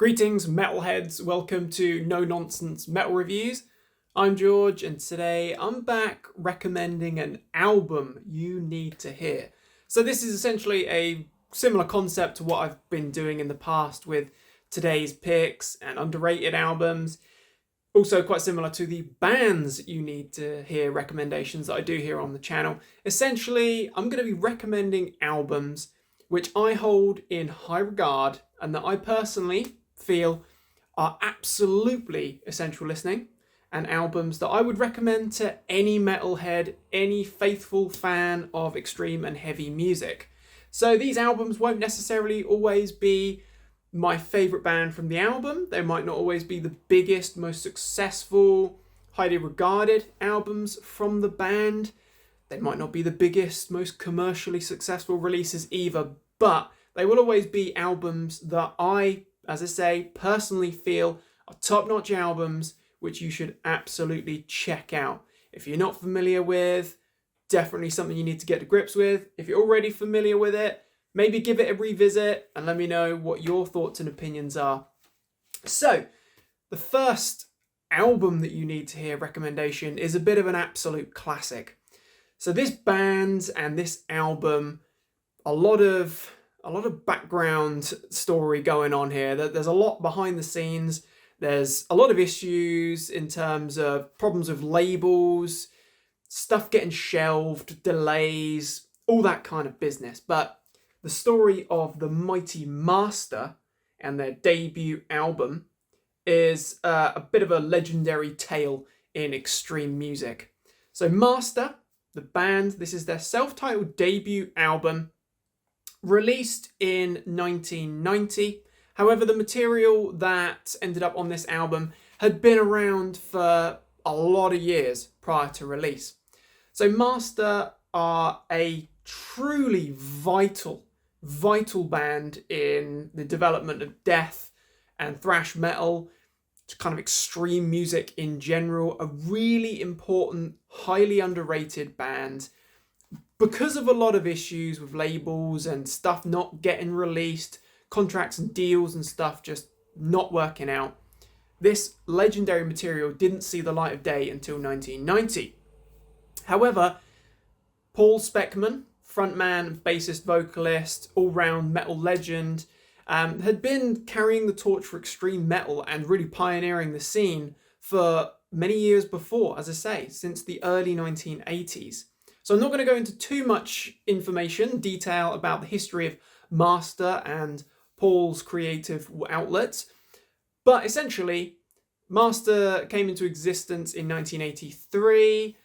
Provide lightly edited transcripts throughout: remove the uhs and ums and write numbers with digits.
Greetings, metalheads. Welcome to No Nonsense Metal Reviews. I'm George, and today I'm back recommending an album you need to hear. So this is essentially a similar concept to what I've been doing in the past with today's picks and underrated albums. Also quite similar to the bands you need to hear recommendations that I do here on the channel. Essentially, I'm going to be recommending albums which I hold in high regard and that I personally feel are absolutely essential listening, and albums that I would recommend to any metalhead, any faithful fan of extreme and heavy music. So these albums won't necessarily always be my favourite band from the album. They might not always be the biggest, most successful, highly regarded albums from the band. They might not be the biggest, most commercially successful releases either, but they will always be albums that I, as I say, personally feel are top-notch albums which you should absolutely check out. If you're not familiar with, definitely something you need to get to grips with. If you're already familiar with it, maybe give it a revisit and let me know what your thoughts and opinions are. So, the first album that you need to hear recommendation is a bit of an absolute classic. So this band and this album, a lot of background story going on here. There's a lot behind the scenes. There's a lot of issues in terms of problems with labels, stuff getting shelved, delays, all that kind of business. But the story of the mighty Master and their debut album is a bit of a legendary tale in extreme music. So Master, the band, this is their self-titled debut album, released in 1990. However, the material that ended up on this album had been around for a lot of years prior to release. So Master are a truly vital band in the development of death and thrash metal, kind of extreme music in general. A really important, highly underrated band. Because of a lot of issues with labels and stuff not getting released, contracts and deals and stuff just not working out, this legendary material didn't see the light of day until 1990. However, Paul Speckman, frontman, bassist, vocalist, all-round metal legend, had been carrying the torch for extreme metal and really pioneering the scene for many years before, as I say, since the early 1980s. So I'm not going to go into too much detail about the history of Master and Paul's creative outlets, but essentially, Master came into existence in 1983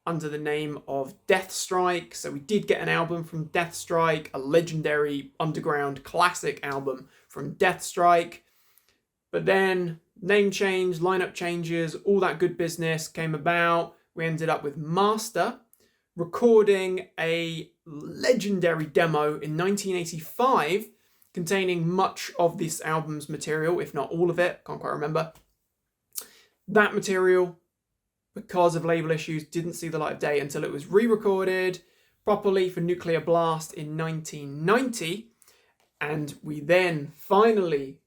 under the name of Deathstrike. So we did get an album from Deathstrike, a legendary underground classic album from Deathstrike. But then name change, lineup changes, all that good business came about. We ended up with Master recording a legendary demo in 1985 containing much of this album's material, if not all of it, can't quite remember. That material, because of label issues, didn't see the light of day until it was re-recorded properly for Nuclear Blast in 1990, and we then finally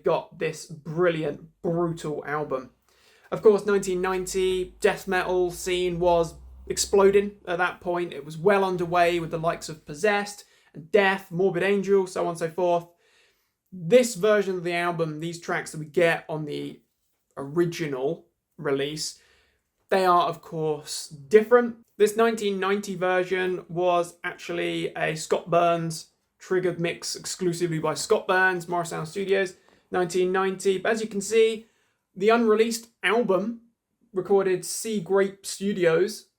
got this brilliant, brutal album. Of course, 1990, death metal scene was exploding at that point. It was well underway with the likes of Possessed and Death, Morbid Angel, so on and so forth. This version of the album, these tracks that we get on the original release, they are of course different. This 1990 version was actually a Scott Burns triggered mix exclusively by Scott Burns, Morrisound Studios, 1990. But as you can see, the unreleased album recorded Sea Grape Studios,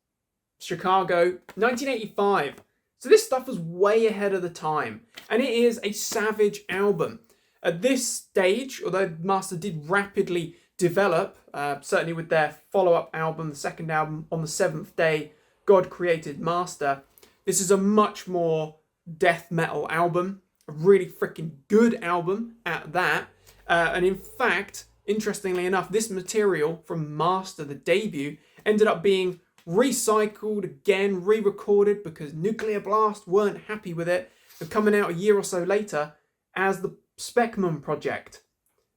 Chicago, 1985. So this stuff was way ahead of the time, and it is a savage album. At this stage, although Master did rapidly develop, certainly with their follow-up album, the second album, On the Seventh Day, God Created Master, this is a much more death metal album, a really freaking good album at that. And in fact, interestingly enough, this material from Master, the debut, ended up being recycled again, re-recorded because Nuclear Blast weren't happy with it, and coming out a year or so later as the Speckman project.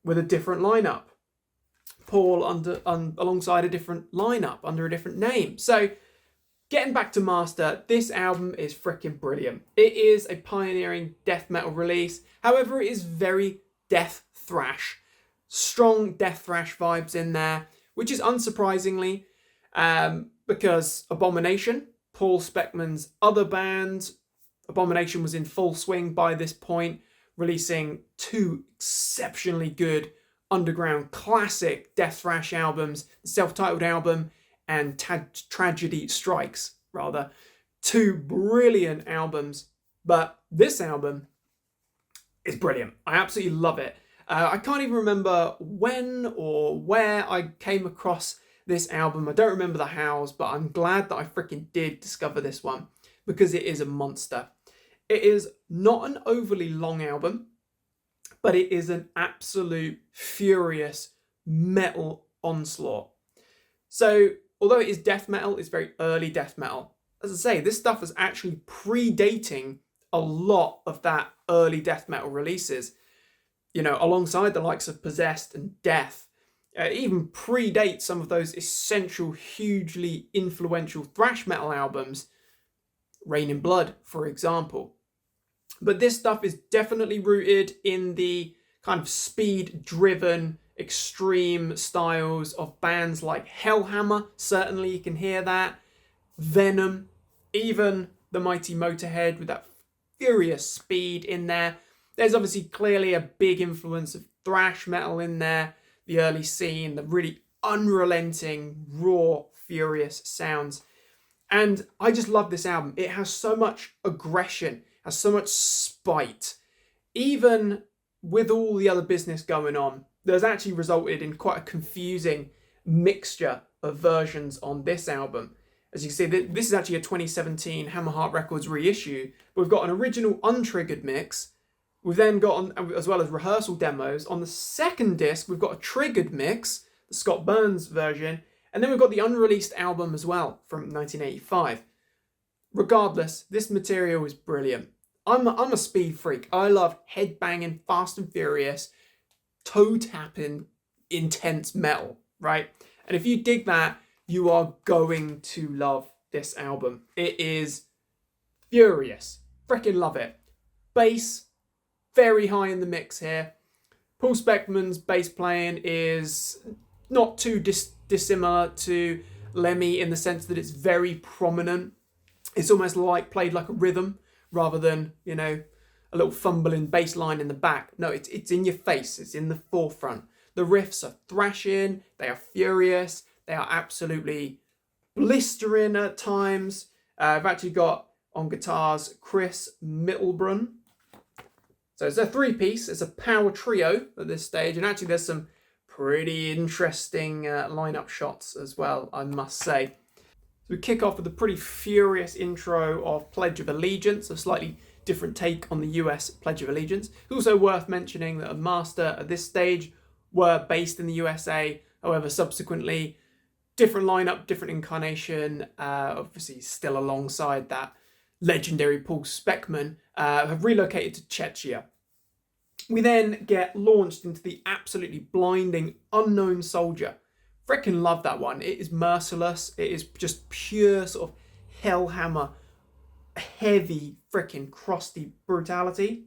with a different lineup. Paul alongside a different lineup under a different name. So getting back to Master, this album is freaking brilliant. It is a pioneering death metal release. However, it is very death thrash. Strong death thrash vibes in there, which is unsurprisingly because Abomination, Paul Speckman's other band, Abomination was in full swing by this point, releasing 2 exceptionally good underground classic death thrash albums, the self-titled album and Tragedy Strikes, rather. 2 brilliant albums, but this album is brilliant. I absolutely love it. I can't even remember when or where I came across this album. I don't remember the hows, but I'm glad that I freaking did discover this one because it is a monster. It is not an overly long album, but it is an absolute furious metal onslaught. So, although it is death metal, it's very early death metal. As I say, this stuff is actually predating a lot of that early death metal releases. You know, alongside the likes of Possessed and Death. It even predates some of those essential, hugely influential thrash metal albums, Rain in Blood, for example. But this stuff is definitely rooted in the kind of speed-driven, extreme styles of bands like Hellhammer. Certainly you can hear that. Venom, even the mighty Motorhead with that furious speed in there. There's obviously clearly a big influence of thrash metal in there. The early scene, the really unrelenting, raw, furious sounds. And I just love this album. It has so much aggression, has so much spite. Even with all the other business going on, there's actually resulted in quite a confusing mixture of versions on this album. As you can see, this is actually a 2017 Hammerheart Records reissue. We've got an original untriggered mix. We've then got, as well as rehearsal demos, on the second disc, we've got a triggered mix, the Scott Burns version, and then we've got the unreleased album as well from 1985. Regardless, this material is brilliant. I'm a speed freak. I love headbanging, fast and furious, toe-tapping, intense metal, right? And if you dig that, you are going to love this album. It is furious. Freaking love it. Bass, very high in the mix here. Paul Speckman's bass playing is not too dissimilar to Lemmy in the sense that it's very prominent. It's almost like played like a rhythm rather than, you know, a little fumbling bass line in the back. No, it's in your face. It's in the forefront. The riffs are thrashing. They are furious. They are absolutely blistering at times. I've actually got on guitars Chris Mittelbrunn. So it's a 3-piece, it's a power trio at this stage, and actually there's some pretty interesting lineup shots as well, I must say. So we kick off with a pretty furious intro of Pledge of Allegiance, a slightly different take on the US Pledge of Allegiance. It's also worth mentioning that a Master at this stage were based in the USA, however subsequently different lineup, different incarnation, obviously still alongside that legendary Paul Speckman, have relocated to Czechia. We then get launched into the absolutely blinding Unknown Soldier. Freaking love that one. It is merciless. It is just pure sort of Hellhammer, heavy, freaking crusty brutality.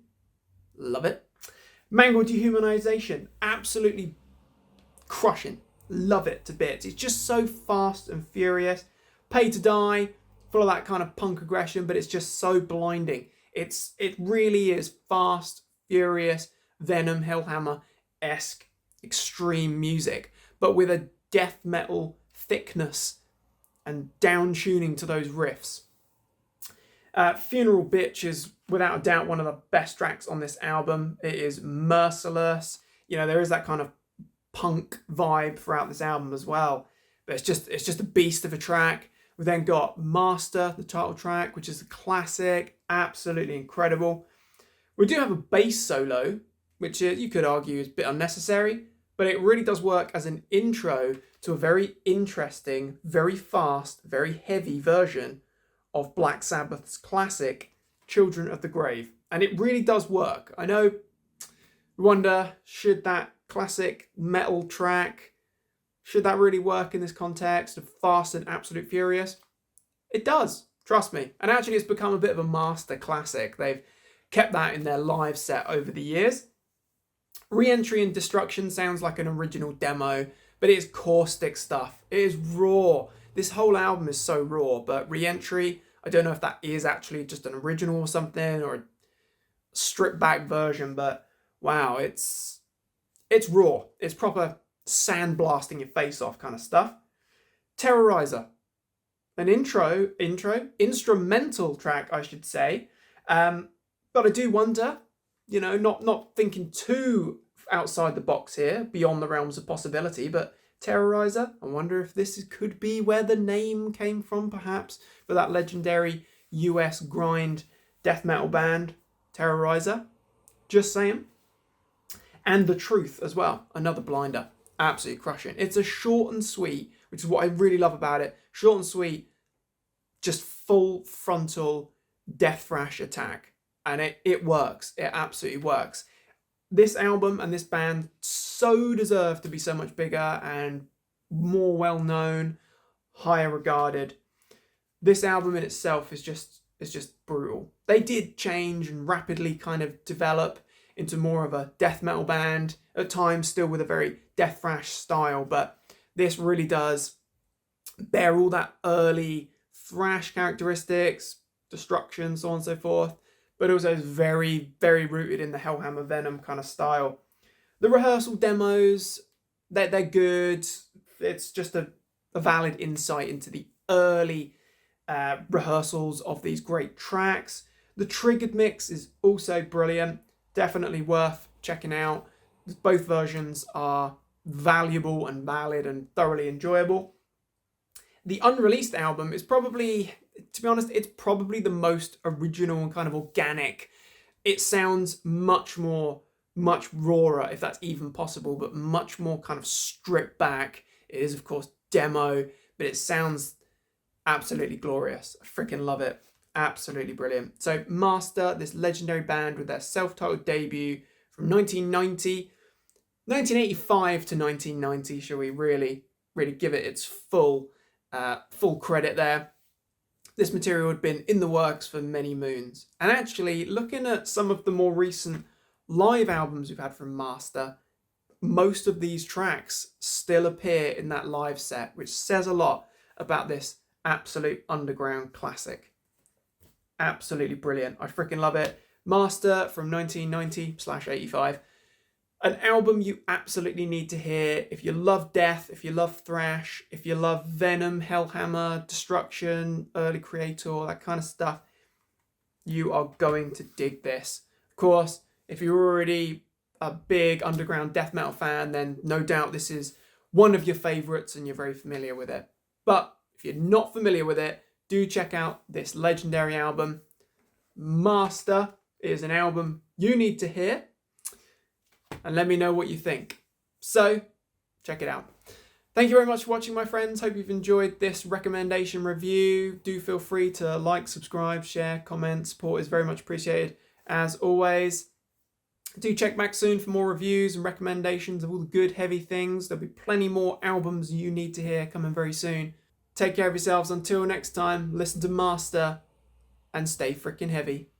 Love it. Mangled Dehumanization. Absolutely crushing. Love it to bits. It's just so fast and furious. Pay to Die. Full of that kind of punk aggression, but it's just so blinding. It really is fast, furious, Venom, Hellhammer-esque extreme music, but with a death metal thickness and down tuning to those riffs. Funeral Bitch is without a doubt one of the best tracks on this album. It is merciless. You know, there is that kind of punk vibe throughout this album as well, but it's just a beast of a track. We've then got Master, the title track, which is a classic, absolutely incredible. We do have a bass solo, which you could argue is a bit unnecessary, but it really does work as an intro to a very interesting, very fast, very heavy version of Black Sabbath's classic, Children of the Grave. And it really does work. I know, we wonder, should that classic metal track. Should that really work in this context of Fast and Absolute Furious? It does, trust me. And actually it's become a bit of a master classic. They've kept that in their live set over the years. Re-Entry and Destruction sounds like an original demo, but it is caustic stuff. It is raw. This whole album is so raw, but Re-Entry, I don't know if that is actually just an original or something, or a stripped back version, but wow, it's raw. It's proper sandblasting your face off kind of stuff. Terrorizer, an instrumental track, I should say. But I do wonder, you know, not thinking too outside the box here, beyond the realms of possibility, but Terrorizer, I wonder if this could be where the name came from, perhaps, for that legendary US grind death metal band, Terrorizer. Just saying. And The Truth as well, another blinder. Absolutely crushing. It's a short and sweet, which is what I really love about it. Short and sweet, just full frontal death thrash attack. And it works. It absolutely works. This album and this band so deserve to be so much bigger and more well-known, higher regarded. This album in itself is just brutal. They did change and rapidly kind of develop into more of a death metal band, at times still with a very death thrash style, but this really does bear all that early thrash characteristics, destruction, so on and so forth, but also is very, very rooted in the Hellhammer Venom kind of style. The rehearsal demos, they're good. It's just a valid insight into the early rehearsals of these great tracks. The Triggered mix is also brilliant. Definitely worth checking out. Both versions are valuable and valid and thoroughly enjoyable. The unreleased album is probably, to be honest, it's probably the most original and kind of organic. It sounds much rawer, if that's even possible, but much more kind of stripped back. It is, of course, demo, but it sounds absolutely glorious. I freaking love it. Absolutely brilliant. So Master, this legendary band with their self-titled debut from 1985 to 1990, shall we really give it its full credit there. This material had been in the works for many moons. And actually, looking at some of the more recent live albums we've had from Master, most of these tracks still appear in that live set, which says a lot about this absolute underground classic. Absolutely brilliant. I freaking love it. Master from 1990/85. An album you absolutely need to hear if you love death, if you love thrash, if you love Venom, Hellhammer, Destruction, early Creator, that kind of stuff. You are going to dig this. Of course, if you're already a big underground death metal fan, then no doubt this is one of your favourites and you're very familiar with it. But if you're not familiar with it, do check out this legendary album. Master is an album you need to hear. And let me know what you think. So, check it out. Thank you very much for watching, my friends. Hope you've enjoyed this recommendation review. Do feel free to like, subscribe, share, comment. Support is very much appreciated, as always. Do check back soon for more reviews and recommendations of all the good, heavy things. There'll be plenty more albums you need to hear coming very soon. Take care of yourselves until next time. Listen to Master and stay freaking heavy.